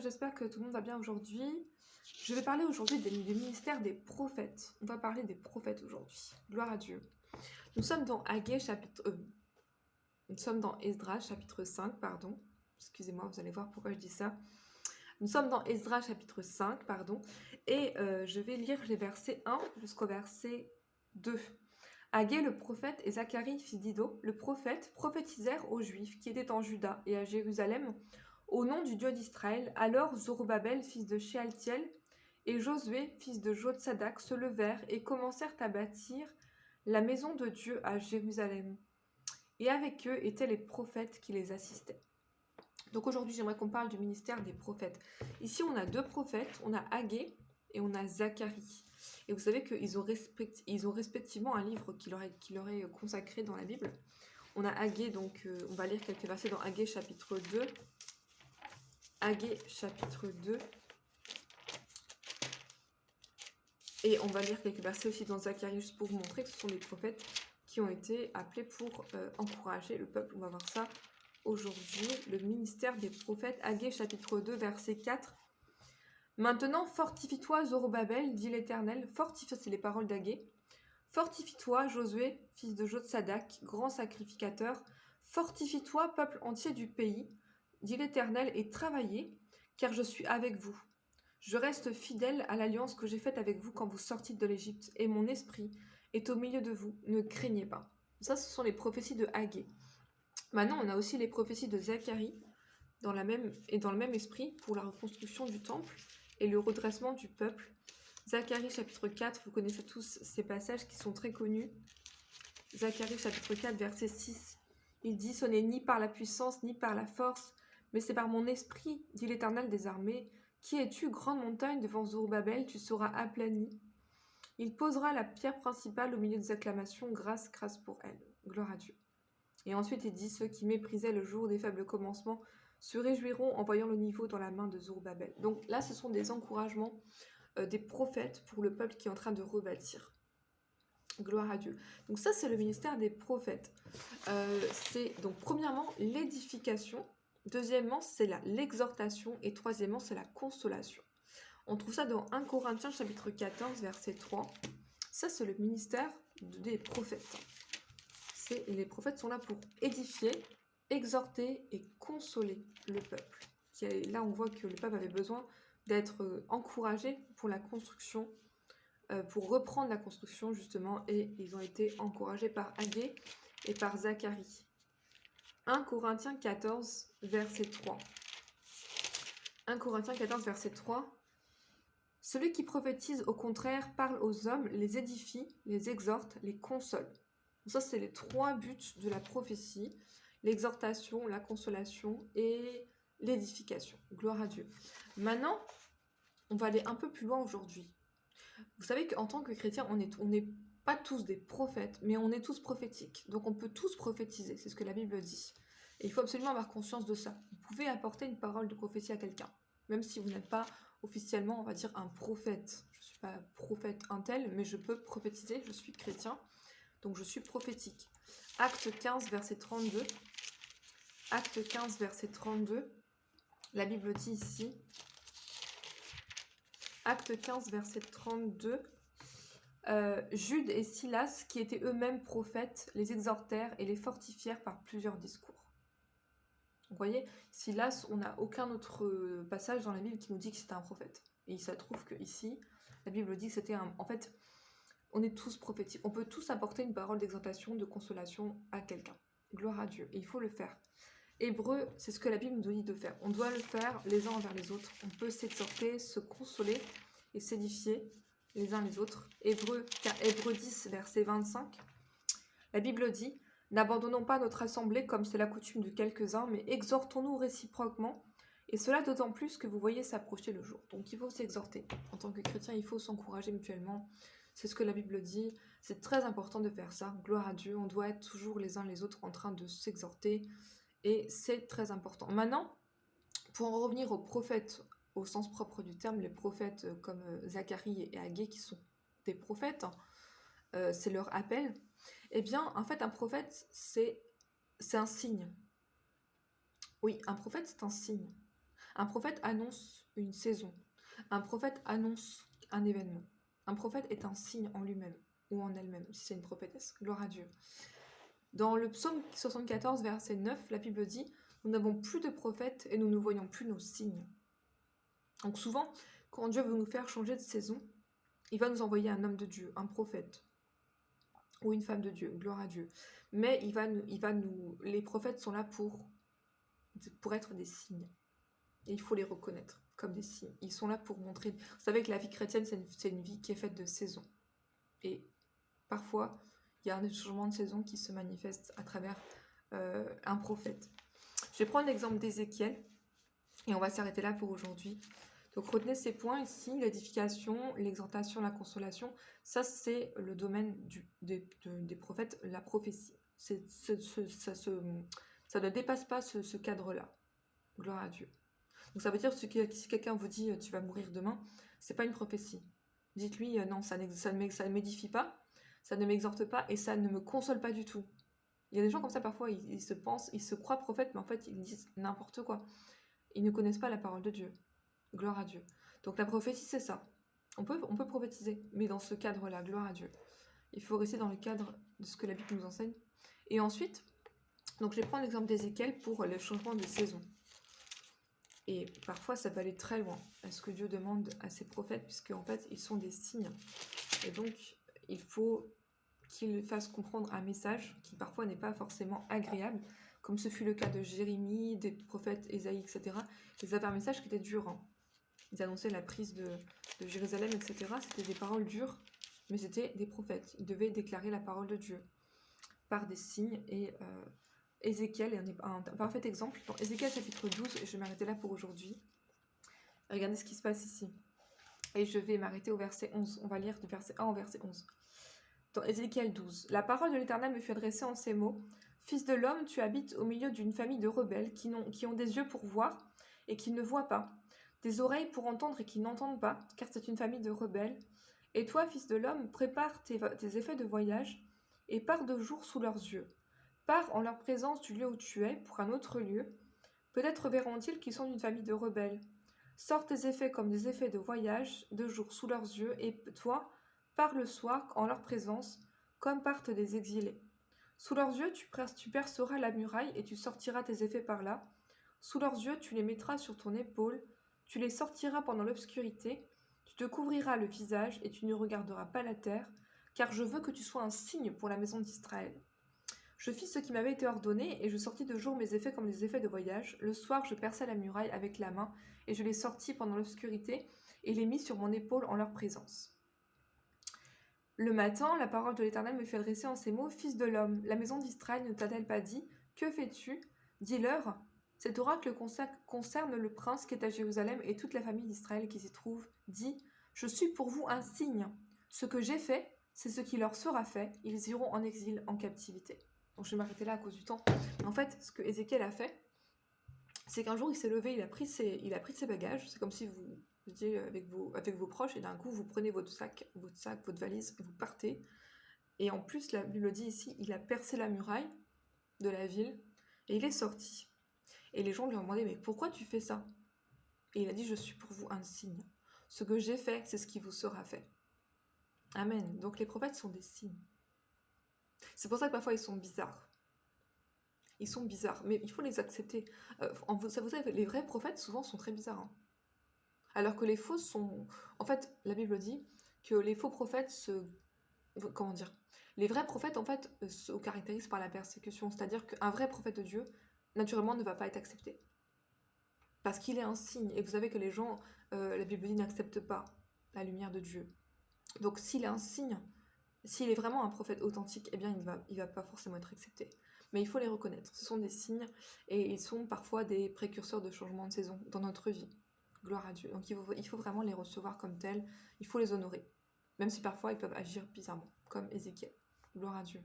j'espère que tout le monde va bien aujourd'hui. Je vais parler aujourd'hui du ministère des prophètes. On va parler des prophètes aujourd'hui. Gloire à Dieu. Nous sommes dans nous sommes dans Esdras chapitre 5, pardon. Excusez-moi, vous allez voir pourquoi je dis ça. Nous sommes dans Esdras chapitre 5, pardon. Et je vais lire les versets 1 jusqu'au verset 2. Agé le prophète et Zacharie fils d'Ido, le prophète, prophétisèrent aux Juifs qui étaient en Juda et à Jérusalem au nom du Dieu d'Israël. Alors Zorobabel, fils de Shealtiel, et Josué, fils de Jotsadak, se levèrent et commencèrent à bâtir la maison de Dieu à Jérusalem. Et avec eux étaient les prophètes qui les assistaient. Donc aujourd'hui, j'aimerais qu'on parle du ministère des prophètes. Ici, on a deux prophètes, on a Agé et on a Zacharie. Et vous savez qu'ils ont, respectivement un livre qui leur est consacré dans la Bible. On a Agé, donc on va lire quelques versets dans Agé chapitre 2. Agé chapitre 2. Et on va lire quelques versets aussi dans Zacharie, juste pour vous montrer que ce sont des prophètes qui ont été appelés pour encourager le peuple. On va voir ça aujourd'hui. Le ministère des prophètes, Agé chapitre 2, verset 4. Maintenant, fortifie-toi, Zorobabel, dit l'Éternel. Fortifie, c'est les paroles d'Agé. Fortifie-toi, Josué, fils de Jotsadak, grand sacrificateur. Fortifie-toi, peuple entier du pays, dit l'Éternel, et travaillez, car je suis avec vous. Je reste fidèle à l'alliance que j'ai faite avec vous quand vous sortîtes de l'Égypte, et mon esprit est au milieu de vous. Ne craignez pas. Ça, ce sont les prophéties de Agé. Maintenant, on a aussi les prophéties de Zacharie, dans le même esprit, pour la reconstruction du temple et le redressement du peuple. Zacharie chapitre 4, vous connaissez tous ces passages qui sont très connus. Zacharie chapitre 4, verset 6, il dit « Ce n'est ni par la puissance, ni par la force, mais c'est par mon esprit, dit l'Éternel des armées. Qui es-tu, grande montagne, devant Zorobabel, tu seras aplani. Il posera la pierre principale au milieu des acclamations, grâce, grâce pour elle. Gloire à Dieu. » Et ensuite il dit « Ceux qui méprisaient le jour des faibles commencements se réjouiront en voyant le niveau dans la main de Zorobabel. » Donc là, ce sont des encouragements des prophètes pour le peuple qui est en train de rebâtir. Gloire à Dieu. Donc ça, c'est le ministère des prophètes. C'est donc premièrement l'édification, deuxièmement, c'est l'exhortation, et troisièmement, c'est la consolation. On trouve ça dans 1 Corinthiens chapitre 14, verset 3. Ça, c'est le ministère des prophètes. Les prophètes sont là pour édifier, exhorter et consoler le peuple. Là, on voit que le peuple avait besoin d'être encouragé pour la construction, pour reprendre la construction justement, et ils ont été encouragés par Agé et par Zacharie. 1 Corinthiens 14, verset 3. 1 Corinthiens 14, verset 3. Celui qui prophétise, au contraire, parle aux hommes, les édifie, les exhorte, les console. Ça, c'est les trois buts de la prophétie: l'exhortation, la consolation et l'édification. Gloire à Dieu. Maintenant, on va aller un peu plus loin aujourd'hui. Vous savez qu'en tant que chrétien, on n'est pas tous des prophètes, mais on est tous prophétiques. Donc on peut tous prophétiser, c'est ce que la Bible dit. Et il faut absolument avoir conscience de ça. Vous pouvez apporter une parole de prophétie à quelqu'un, même si vous n'êtes pas officiellement, on va dire, un prophète. Je ne suis pas prophète un tel, mais je peux prophétiser, je suis chrétien, donc je suis prophétique. Acte 15, verset 32. Acte 15, verset 32. La Bible dit ici... Acte 15, verset 32, Jude et Silas, qui étaient eux-mêmes prophètes, les exhortèrent et les fortifièrent par plusieurs discours. Vous voyez, Silas, on n'a aucun autre passage dans la Bible qui nous dit que c'était un prophète. Et il se trouve qu'ici, la Bible dit que c'était un... En fait, on est tous prophétiques. On peut tous apporter une parole d'exhortation, de consolation à quelqu'un. Gloire à Dieu. Et il faut le faire. Hébreu, c'est ce que la Bible nous dit de faire. On doit le faire les uns envers les autres. On peut s'exhorter, se consoler et s'édifier les uns les autres. Hébreu 10, verset 25. La Bible dit « N'abandonnons pas notre assemblée comme c'est la coutume de quelques-uns, mais exhortons-nous réciproquement, et cela d'autant plus que vous voyez s'approcher le jour. » Donc il faut s'exhorter. En tant que chrétien, il faut s'encourager mutuellement. C'est ce que la Bible dit. C'est très important de faire ça. Gloire à Dieu. On doit être toujours les uns les autres en train de s'exhorter. Et c'est très important. Maintenant, pour en revenir aux prophètes, au sens propre du terme, les prophètes comme Zacharie et Agé, qui sont des prophètes, c'est leur appel. Eh bien, en fait, un prophète, c'est un signe. Oui, un prophète, c'est un signe. Un prophète annonce une saison. Un prophète annonce un événement. Un prophète est un signe en lui-même ou en elle-même, si c'est une prophétesse. Gloire à Dieu. Dans le psaume 74, verset 9, la Bible dit « Nous n'avons plus de prophètes et nous ne voyons plus nos signes. » Donc souvent, quand Dieu veut nous faire changer de saison, il va nous envoyer un homme de Dieu, un prophète, ou une femme de Dieu, gloire à Dieu. Mais les prophètes sont là pour être des signes. Et il faut les reconnaître comme des signes. Ils sont là pour montrer... Vous savez que la vie chrétienne, c'est une vie qui est faite de saisons. Et parfois, il y a un changement de saison qui se manifeste à travers un prophète. Je vais prendre l'exemple d'Ézéchiel, et on va s'arrêter là pour aujourd'hui. Donc retenez ces points ici, l'édification, l'exhortation, la consolation, ça c'est le domaine des prophètes, la prophétie. Ça ne dépasse pas ce cadre-là. Gloire à Dieu. Donc ça veut dire que si quelqu'un vous dit tu vas mourir demain, c'est pas une prophétie. Dites-lui non, ça ne m'édifie pas, ça ne m'exhorte pas et ça ne me console pas du tout. Il y a des gens comme ça parfois, ils se croient prophètes, mais en fait ils disent n'importe quoi. Ils ne connaissent pas la parole de Dieu. Gloire à Dieu. Donc la prophétie, c'est ça. On peut prophétiser, mais dans ce cadre-là, gloire à Dieu. Il faut rester dans le cadre de ce que la Bible nous enseigne. Et ensuite, donc je vais prendre l'exemple d'Ézéchiel pour le changement de saison. Et parfois, ça peut aller très loin à ce que Dieu demande à ses prophètes, puisque en fait, ils sont des signes. Et donc, il faut qu'ils fassent comprendre un message qui parfois n'est pas forcément agréable, comme ce fut le cas de Jérémie, des prophètes Ésaïe, etc. Ils avaient un message qui était dur. Hein. Ils annonçaient la prise de Jérusalem, etc. C'était des paroles dures, mais c'était des prophètes. Ils devaient déclarer la parole de Dieu par des signes. Et Ézéchiel est un parfait exemple. Dans Ézéchiel chapitre 12, et je vais m'arrêter là pour aujourd'hui. Regardez ce qui se passe ici. Et je vais m'arrêter au verset 11. On va lire du verset 1 au verset 11. Dans Ézéchiel 12. La parole de l'Éternel me fut adressée en ces mots. Fils de l'homme, tu habites au milieu d'une famille de rebelles qui ont des yeux pour voir et qui ne voient pas, des oreilles pour entendre et qui n'entendent pas, car c'est une famille de rebelles. Et toi, fils de l'homme, prépare tes effets de voyage et pars de jour sous leurs yeux. Pars en leur présence du lieu où tu es pour un autre lieu. Peut-être verront-ils qu'ils sont d'une famille de rebelles. Sors tes effets comme des effets de voyage, de jour sous leurs yeux, et toi, pars le soir en leur présence, comme partent des exilés. Sous leurs yeux, tu perceras la muraille et tu sortiras tes effets par là. Sous leurs yeux, tu les mettras sur ton épaule, tu les sortiras pendant l'obscurité, tu te couvriras le visage et tu ne regarderas pas la terre, car je veux que tu sois un signe pour la maison d'Israël. Je fis ce qui m'avait été ordonné, et je sortis de jour mes effets comme des effets de voyage. Le soir, je perçai la muraille avec la main, et je les sortis pendant l'obscurité, et les mis sur mon épaule en leur présence. Le matin, la parole de l'Éternel me fut adressée en ces mots. Fils de l'homme, la maison d'Israël ne t'a-t-elle pas dit? Que fais-tu? Dis-leur. Cet oracle concerne le prince qui est à Jérusalem et toute la famille d'Israël qui s'y trouve. Dis, je suis pour vous un signe. Ce que j'ai fait, c'est ce qui leur sera fait. Ils iront en exil, en captivité. Donc je vais m'arrêter là à cause du temps. Mais en fait, ce que Ézéchiel a fait, c'est qu'un jour il s'est levé, il a pris ses bagages. C'est comme si vous étiez avec vos proches et d'un coup vous prenez votre sac, votre valise, et vous partez. Et en plus, la Bible dit ici, il a percé la muraille de la ville et il est sorti. Et les gens lui ont demandé, mais pourquoi tu fais ça? Et il a dit, je suis pour vous un signe. Ce que j'ai fait, c'est ce qui vous sera fait. Amen. Donc les prophètes sont des signes. C'est pour ça que parfois ils sont bizarres. Ils sont bizarres, mais il faut les accepter. Vous savez, les vrais prophètes, souvent, sont très bizarres. Hein. Alors que les faux sont... En fait, la Bible dit que les faux prophètes Comment dire? Les vrais prophètes, en fait, se caractérisent par la persécution. C'est-à-dire qu'un vrai prophète de Dieu, naturellement, ne va pas être accepté. Parce qu'il est un signe. Et vous savez que les gens, la Bible dit, n'acceptent pas la lumière de Dieu. Donc, s'il est un signe, s'il est vraiment un prophète authentique, eh bien, il va pas forcément être accepté. Mais il faut les reconnaître. Ce sont des signes et ils sont parfois des précurseurs de changement de saison dans notre vie. Gloire à Dieu. Donc, il faut vraiment les recevoir comme tels. Il faut les honorer. Même si parfois ils peuvent agir bizarrement, comme Ézéchiel. Gloire à Dieu.